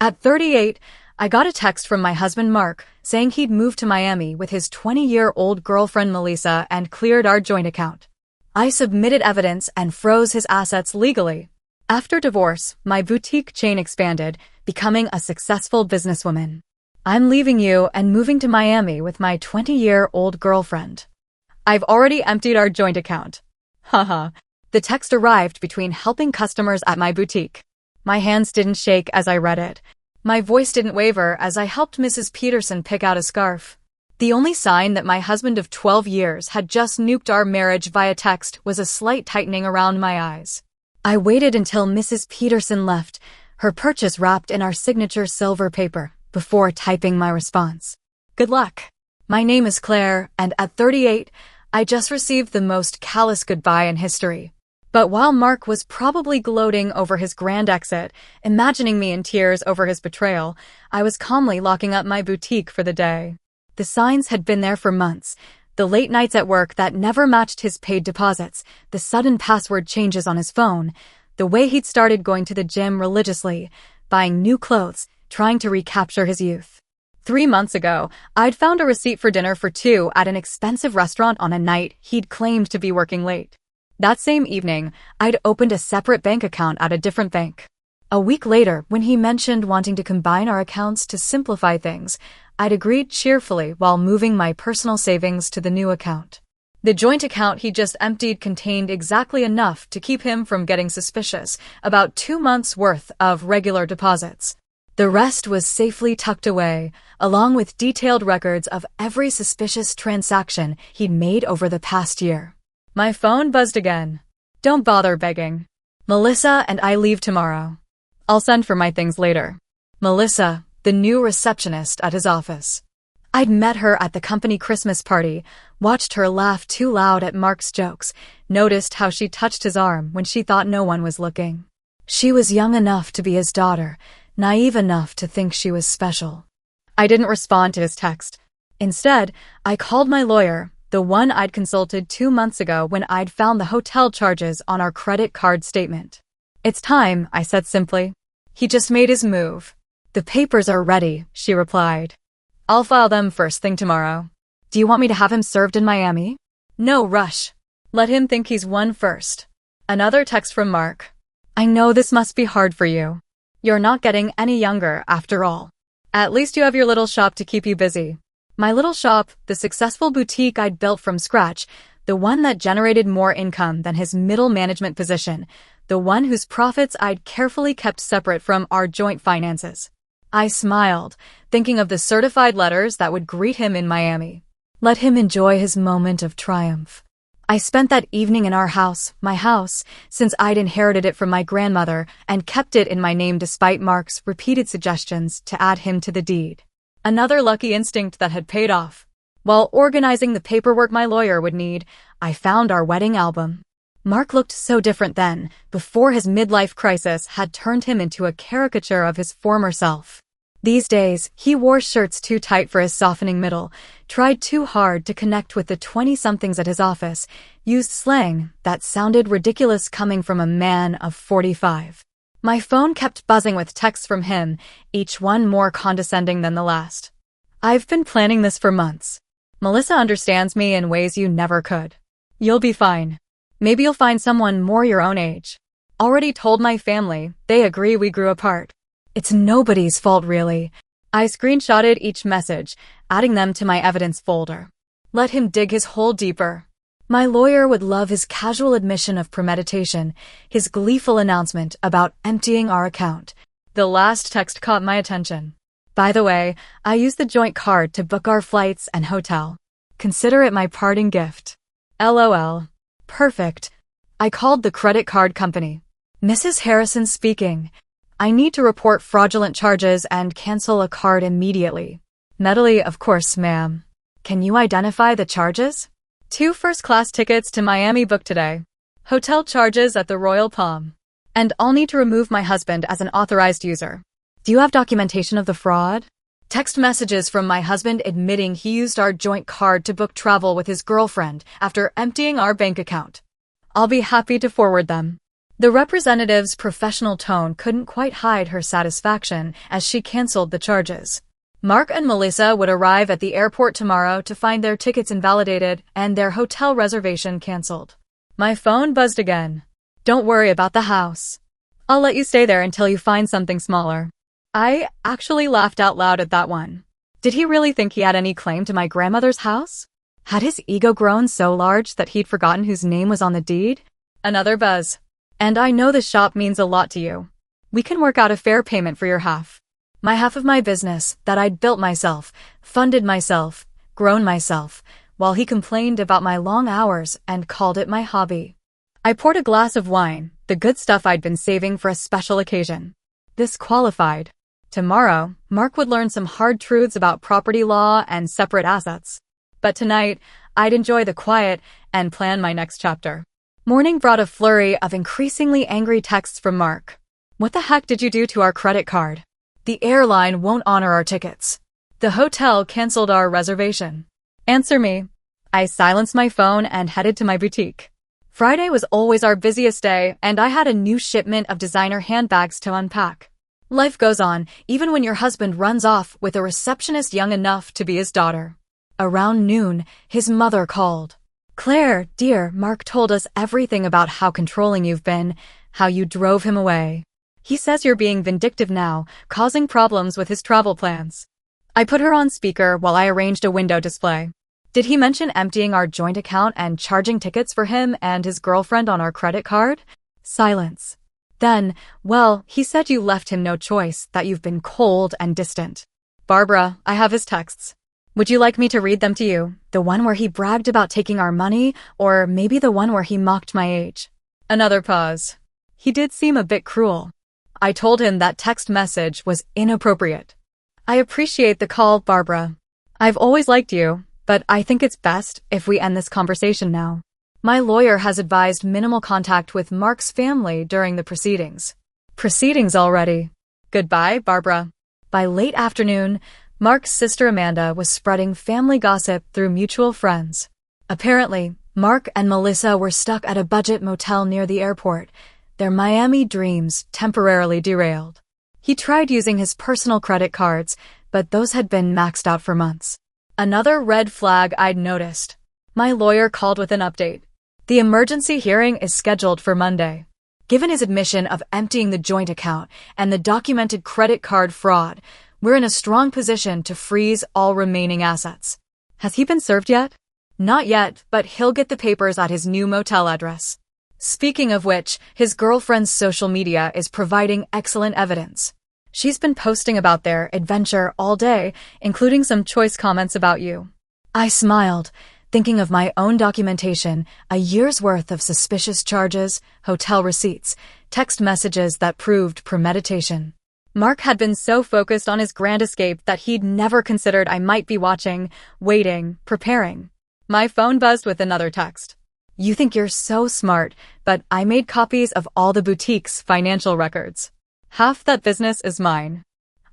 At 38, I got a text from my husband Mark saying he'd moved to Miami with his 20-year-old girlfriend Melissa and cleared our joint account. I submitted evidence and froze his assets legally. After divorce, my boutique chain expanded, becoming a successful businesswoman. I'm leaving you and moving to Miami with my 20-year-old girlfriend. I've already emptied our joint account. Haha. The text arrived between helping customers at my boutique. My hands didn't shake as I read it. My voice didn't waver as I helped Mrs. Peterson pick out a scarf. The only sign that my husband of 12 years had just nuked our marriage via text was a slight tightening around my eyes. I waited until Mrs. Peterson left, her purchase wrapped in our signature silver paper, before typing my response. Good luck. My name is Claire, and at 38, I just received the most callous goodbye in history. But while Mark was probably gloating over his grand exit, imagining me in tears over his betrayal, I was calmly locking up my boutique for the day. The signs had been there for months. The late nights at work that never matched his paid deposits, the sudden password changes on his phone, the way he'd started going to the gym religiously, buying new clothes, trying to recapture his youth. 3 months ago, I'd found a receipt for dinner for two at an expensive restaurant on a night he'd claimed to be working late. That same evening, I'd opened a separate bank account at a different bank. A week later, when he mentioned wanting to combine our accounts to simplify things, I'd agreed cheerfully while moving my personal savings to the new account. The joint account he just emptied contained exactly enough to keep him from getting suspicious, about 2 months' worth of regular deposits. The rest was safely tucked away, along with detailed records of every suspicious transaction he'd made over the past year. My phone buzzed again. Don't bother begging. Melissa and I leave tomorrow. I'll send for my things later. Melissa, the new receptionist at his office. I'd met her at the company Christmas party, watched her laugh too loud at Mark's jokes, noticed how she touched his arm when she thought no one was looking. She was young enough to be his daughter, naive enough to think she was special. I didn't respond to his text. Instead, I called my lawyer, the one I'd consulted 2 months ago when I'd found the hotel charges on our credit card statement. It's time, I said simply. He just made his move. The papers are ready, she replied. I'll file them first thing tomorrow. Do you want me to have him served in Miami? No rush. Let him think he's won first. Another text from Mark. I know this must be hard for you. You're not getting any younger after all. At least you have your little shop to keep you busy. My little shop, the successful boutique I'd built from scratch, the one that generated more income than his middle management position, the one whose profits I'd carefully kept separate from our joint finances. I smiled, thinking of the certified letters that would greet him in Miami. Let him enjoy his moment of triumph. I spent that evening in our house, my house, since I'd inherited it from my grandmother and kept it in my name despite Mark's repeated suggestions to add him to the deed. Another lucky instinct that had paid off. While organizing the paperwork my lawyer would need, I found our wedding album. Mark looked so different then, before his midlife crisis had turned him into a caricature of his former self. These days, he wore shirts too tight for his softening middle, tried too hard to connect with the 20-somethings at his office, used slang that sounded ridiculous coming from a man of 45. My phone kept buzzing with texts from him, each one more condescending than the last. I've been planning this for months. Melissa understands me in ways you never could. You'll be fine. Maybe you'll find someone more your own age. Already told my family, they agree we grew apart. It's nobody's fault really. I screenshotted each message, adding them to my evidence folder. Let him dig his hole deeper. My lawyer would love his casual admission of premeditation, his gleeful announcement about emptying our account. The last text caught my attention. By the way, I used the joint card to book our flights and hotel. Consider it my parting gift. LOL. Perfect. I called the credit card company. Mrs. Harrison speaking. I need to report fraudulent charges and cancel a card immediately. Nettily, of course, ma'am. Can you identify the charges? 2 first-class tickets to Miami booked today. Hotel charges at the Royal Palm. And I'll need to remove my husband as an authorized user. Do you have documentation of the fraud? Text messages from my husband admitting he used our joint card to book travel with his girlfriend after emptying our bank account. I'll be happy to forward them. The representative's professional tone couldn't quite hide her satisfaction as she canceled the charges. Mark and Melissa would arrive at the airport tomorrow to find their tickets invalidated and their hotel reservation canceled. My phone buzzed again. Don't worry about the house. I'll let you stay there until you find something smaller. I actually laughed out loud at that one. Did he really think he had any claim to my grandmother's house? Had his ego grown so large that he'd forgotten whose name was on the deed? Another buzz. And I know this shop means a lot to you. We can work out a fair payment for your half. My half of my business that I'd built myself, funded myself, grown myself, while he complained about my long hours and called it my hobby. I poured a glass of wine, the good stuff I'd been saving for a special occasion. This qualified. Tomorrow, Mark would learn some hard truths about property law and separate assets. But tonight, I'd enjoy the quiet and plan my next chapter. Morning brought a flurry of increasingly angry texts from Mark. What the heck did you do to our credit card? The airline won't honor our tickets. The hotel canceled our reservation. Answer me. I silenced my phone and headed to my boutique. Friday was always our busiest day, and I had a new shipment of designer handbags to unpack. Life goes on, even when your husband runs off with a receptionist young enough to be his daughter. Around noon, his mother called. Claire, dear, Mark told us everything about how controlling you've been, how you drove him away. He says you're being vindictive now, causing problems with his travel plans. I put her on speaker while I arranged a window display. Did he mention emptying our joint account and charging tickets for him and his girlfriend on our credit card? Silence. Then, well, he said you left him no choice, that you've been cold and distant. Barbara, I have his texts. Would you like me to read them to you? The one where he bragged about taking our money, or maybe the one where he mocked my age? Another pause. He did seem a bit cruel. I told him that text message was inappropriate. I appreciate the call, Barbara. I've always liked you, but I think it's best if we end this conversation now. My lawyer has advised minimal contact with Mark's family during the proceedings. Proceedings already. Goodbye, Barbara. By late afternoon, Mark's sister Amanda was spreading family gossip through mutual friends. Apparently, Mark and Melissa were stuck at a budget motel near the airport, their Miami dreams temporarily derailed. He tried using his personal credit cards, but those had been maxed out for months. Another red flag I'd noticed. My lawyer called with an update. The emergency hearing is scheduled for Monday. Given his admission of emptying the joint account and the documented credit card fraud, we're in a strong position to freeze all remaining assets. Has he been served yet? Not yet, but he'll get the papers at his new motel address. Speaking of which, his girlfriend's social media is providing excellent evidence. She's been posting about their adventure all day, including some choice comments about you. I smiled, thinking of my own documentation, a year's worth of suspicious charges, hotel receipts, text messages that proved premeditation. Mark had been so focused on his grand escape that he'd never considered I might be watching, waiting, preparing. My phone buzzed with another text. You think you're so smart, but I made copies of all the boutique's financial records. Half that business is mine.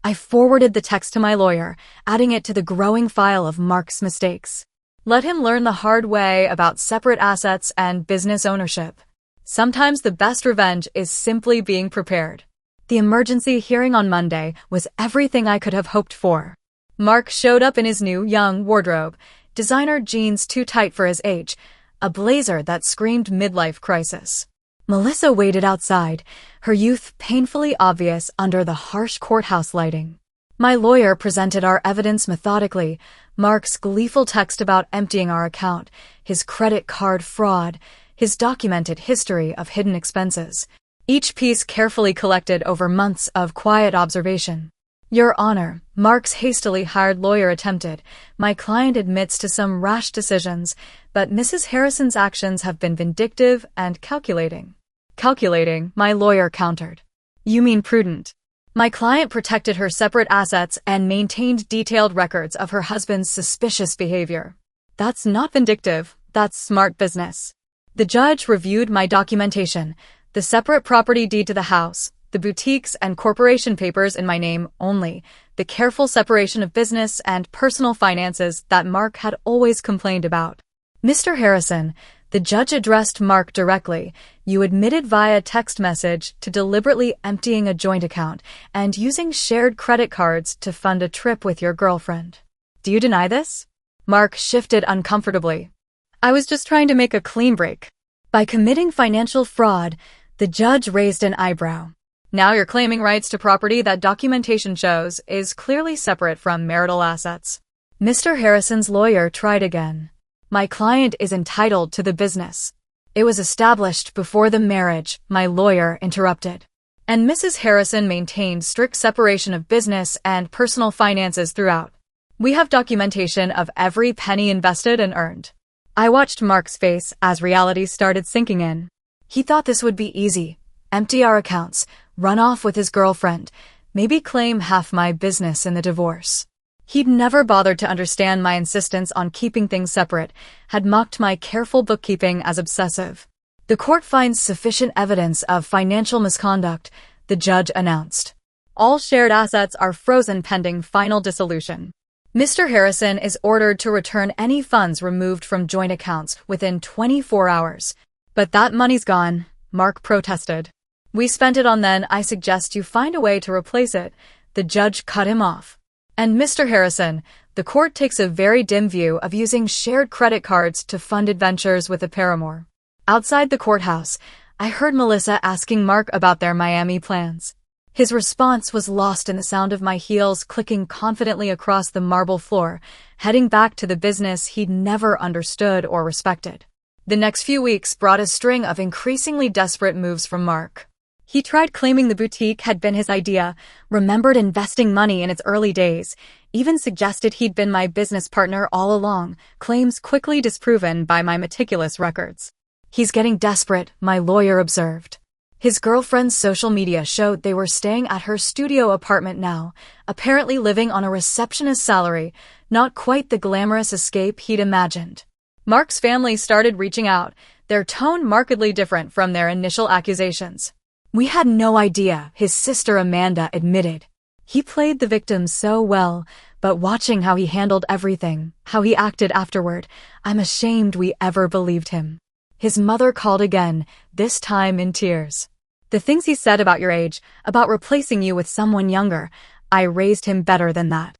I forwarded the text to my lawyer, adding it to the growing file of Mark's mistakes. Let him learn the hard way about separate assets and business ownership. Sometimes the best revenge is simply being prepared. The emergency hearing on Monday was everything I could have hoped for. Mark showed up in his new young wardrobe, designer jeans too tight for his age, a blazer that screamed midlife crisis. Melissa waited outside, her youth painfully obvious under the harsh courthouse lighting. My lawyer presented our evidence methodically, Mark's gleeful text about emptying our account, his credit card fraud, his documented history of hidden expenses, each piece carefully collected over months of quiet observation. Your Honor, Mark's hastily hired lawyer attempted. My client admits to some rash decisions, but Mrs. Harrison's actions have been vindictive and calculating. Calculating, my lawyer countered. You mean prudent. My client protected her separate assets and maintained detailed records of her husband's suspicious behavior. That's not vindictive, that's smart business. The judge reviewed my documentation, the separate property deed to the house, the boutiques and corporation papers in my name only, the careful separation of business and personal finances that Mark had always complained about. Mr. Harrison, The judge addressed Mark directly. You admitted via text message to deliberately emptying a joint account and using shared credit cards to fund a trip with your girlfriend. Do you deny this? Mark shifted uncomfortably. I was just trying to make a clean break. By committing financial fraud, the judge raised an eyebrow. Now you're claiming rights to property that documentation shows is clearly separate from marital assets. Mr. Harrison's lawyer tried again. My client is entitled to the business. It was established before the marriage, my lawyer interrupted. And Mrs. Harrison maintained strict separation of business and personal finances throughout. We have documentation of every penny invested and earned. I watched Mark's face as reality started sinking in. He thought this would be easy. Empty our accounts, run off with his girlfriend, maybe claim half my business in the divorce. He'd never bothered to understand my insistence on keeping things separate, had mocked my careful bookkeeping as obsessive. The court finds sufficient evidence of financial misconduct, the judge announced. All shared assets are frozen pending final dissolution. Mr. Harrison is ordered to return any funds removed from joint accounts within 24 hours. But that money's gone, Mark protested. We spent it on then. I suggest you find a way to replace it. The judge cut him off. And Mr. Harrison, the court takes a very dim view of using shared credit cards to fund adventures with a paramour. Outside the courthouse, I heard Melissa asking Mark about their Miami plans. His response was lost in the sound of my heels clicking confidently across the marble floor, heading back to the business he'd never understood or respected. The next few weeks brought a string of increasingly desperate moves from Mark. He tried claiming the boutique had been his idea, remembered investing money in its early days, even suggested he'd been my business partner all along, claims quickly disproven by my meticulous records. He's getting desperate, my lawyer observed. His girlfriend's social media showed they were staying at her studio apartment now, apparently living on a receptionist's salary, not quite the glamorous escape he'd imagined. Mark's family started reaching out, their tone markedly different from their initial accusations. We had no idea, his sister Amanda admitted. He played the victim so well, but watching how he handled everything, how he acted afterward, I'm ashamed we ever believed him. His mother called again, this time in tears. The things he said about your age, about replacing you with someone younger, I raised him better than that.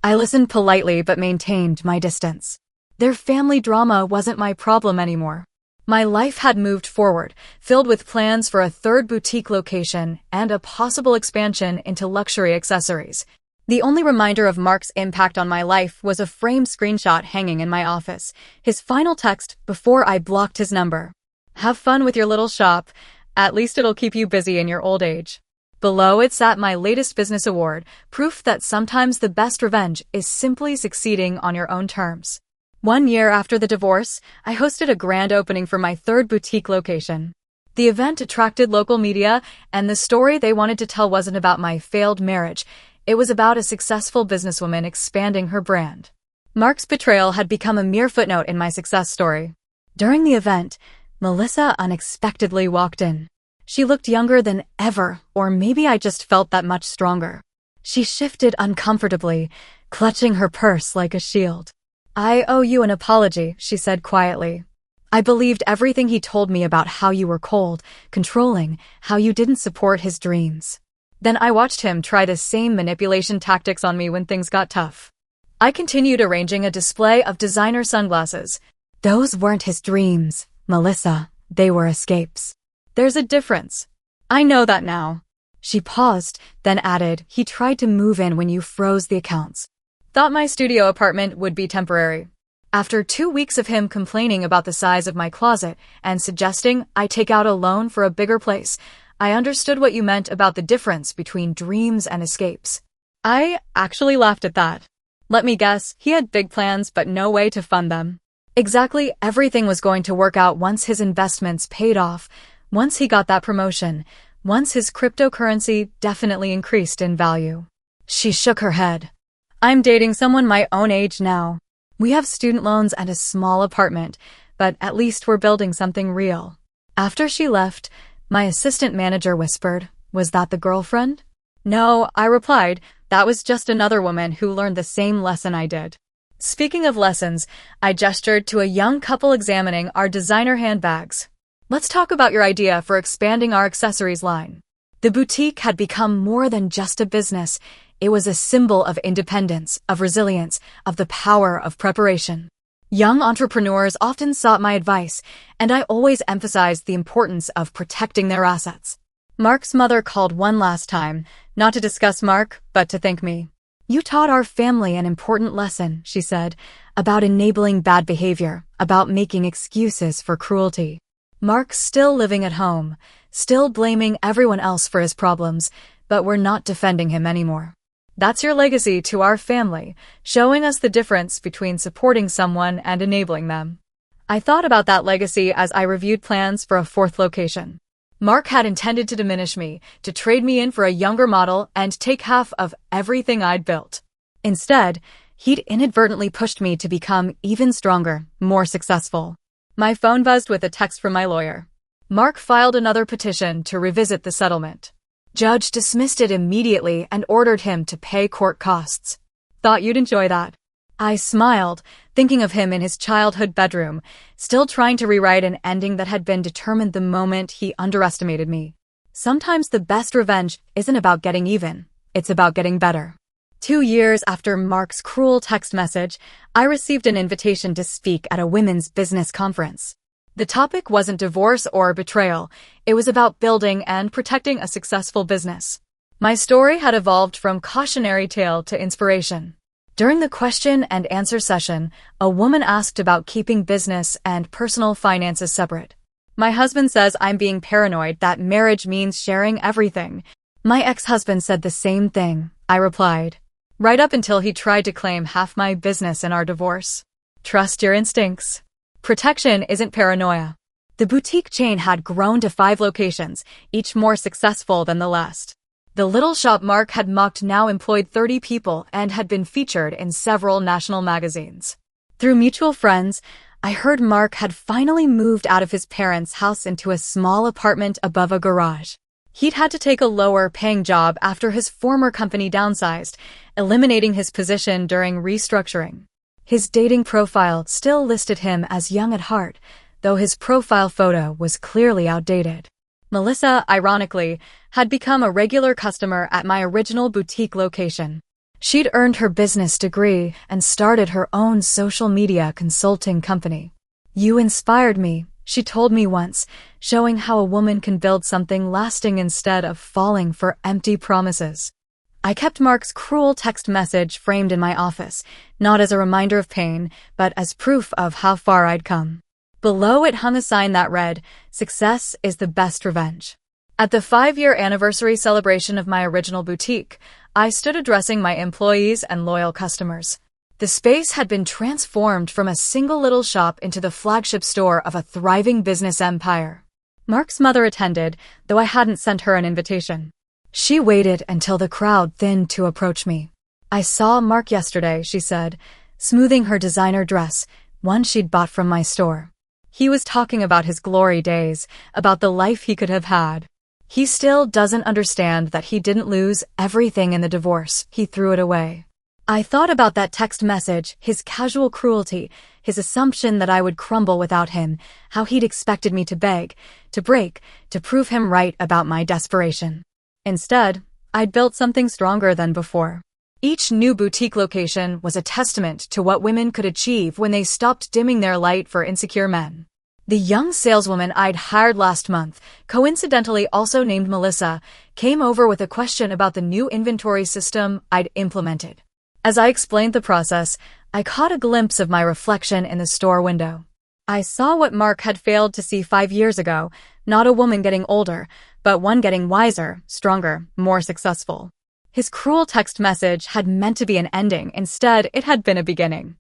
I listened politely but maintained my distance. Their family drama wasn't my problem anymore. My life had moved forward, filled with plans for a third boutique location and a possible expansion into luxury accessories. The only reminder of Mark's impact on my life was a framed screenshot hanging in my office, his final text before I blocked his number. Have fun with your little shop. At least it'll keep you busy in your old age. Below it sat my latest business award, proof that sometimes the best revenge is simply succeeding on your own terms. 1 year after the divorce, I hosted a grand opening for my third boutique location. The event attracted local media, and the story they wanted to tell wasn't about my failed marriage. It was about a successful businesswoman expanding her brand. Mark's betrayal had become a mere footnote in my success story. During the event, Melissa unexpectedly walked in. She looked younger than ever, or maybe I just felt that much stronger. She shifted uncomfortably, clutching her purse like a shield. I owe you an apology, she said quietly. I believed everything he told me about how you were cold, controlling, how you didn't support his dreams. Then I watched him try the same manipulation tactics on me when things got tough. I continued arranging a display of designer sunglasses. Those weren't his dreams, Melissa. They were escapes. There's a difference. I know that now. She paused, then added, he tried to move in when you froze the accounts. Thought my studio apartment would be temporary. After 2 weeks of him complaining about the size of my closet and suggesting I take out a loan for a bigger place, I understood what you meant about the difference between dreams and escapes. I actually laughed at that. Let me guess, he had big plans but no way to fund them. Exactly, everything was going to work out once his investments paid off, once he got that promotion, once his cryptocurrency definitely increased in value. She shook her head. I'm dating someone my own age now. We have student loans and a small apartment, but at least we're building something real. After she left, my assistant manager whispered, was that the girlfriend? No, I replied, that was just another woman who learned the same lesson I did. Speaking of lessons, I gestured to a young couple examining our designer handbags. Let's talk about your idea for expanding our accessories line. The boutique had become more than just a business. It was a symbol of independence, of resilience, of the power of preparation. Young entrepreneurs often sought my advice, and I always emphasized the importance of protecting their assets. Mark's mother called one last time, not to discuss Mark, but to thank me. You taught our family an important lesson, she said, about enabling bad behavior, about making excuses for cruelty. Mark's still living at home, still blaming everyone else for his problems, but we're not defending him anymore. That's your legacy to our family, showing us the difference between supporting someone and enabling them. I thought about that legacy as I reviewed plans for a fourth location. Mark had intended to diminish me, to trade me in for a younger model and take half of everything I'd built. Instead, he'd inadvertently pushed me to become even stronger, more successful. My phone buzzed with a text from my lawyer. Mark filed another petition to revisit the settlement. Judge dismissed it immediately and ordered him to pay court costs. Thought you'd enjoy that. I smiled, thinking of him in his childhood bedroom, still trying to rewrite an ending that had been determined the moment he underestimated me. Sometimes the best revenge isn't about getting even, it's about getting better. 2 years after Mark's cruel text message, I received an invitation to speak at a women's business conference. The topic wasn't divorce or betrayal. It was about building and protecting a successful business. My story had evolved from cautionary tale to inspiration. During the question and answer session, a woman asked about keeping business and personal finances separate. My husband says I'm being paranoid that marriage means sharing everything. My ex-husband said the same thing, I replied. Right up until he tried to claim half my business in our divorce. Trust your instincts. Protection isn't paranoia. The boutique chain had grown to 5 locations, each more successful than the last. The little shop Mark had mocked now employed 30 people and had been featured in several national magazines. Through mutual friends, I heard Mark had finally moved out of his parents' house into a small apartment above a garage. He'd had to take a lower-paying job after his former company downsized, eliminating his position during restructuring. His dating profile still listed him as young at heart, though his profile photo was clearly outdated. Melissa, ironically, had become a regular customer at my original boutique location. She'd earned her business degree and started her own social media consulting company. You inspired me, she told me once, showing how a woman can build something lasting instead of falling for empty promises. I kept Mark's cruel text message framed in my office, not as a reminder of pain, but as proof of how far I'd come. Below it hung a sign that read, "Success is the best revenge." At the 5-year anniversary celebration of my original boutique, I stood addressing my employees and loyal customers. The space had been transformed from a single little shop into the flagship store of a thriving business empire. Mark's mother attended, though I hadn't sent her an invitation. She waited until the crowd thinned to approach me. I saw Mark yesterday, she said, smoothing her designer dress, one she'd bought from my store. He was talking about his glory days, about the life he could have had. He still doesn't understand that he didn't lose everything in the divorce, he threw it away. I thought about that text message, his casual cruelty, his assumption that I would crumble without him, how he'd expected me to beg, to break, to prove him right about my desperation. Instead, I'd built something stronger than before. Each new boutique location was a testament to what women could achieve when they stopped dimming their light for insecure men. The young saleswoman I'd hired last month, coincidentally also named Melissa, came over with a question about the new inventory system I'd implemented. As I explained the process, I caught a glimpse of my reflection in the store window. I saw what Mark had failed to see 5 years ago, not a woman getting older, but one getting wiser, stronger, more successful. His cruel text message had meant to be an ending. Instead, it had been a beginning.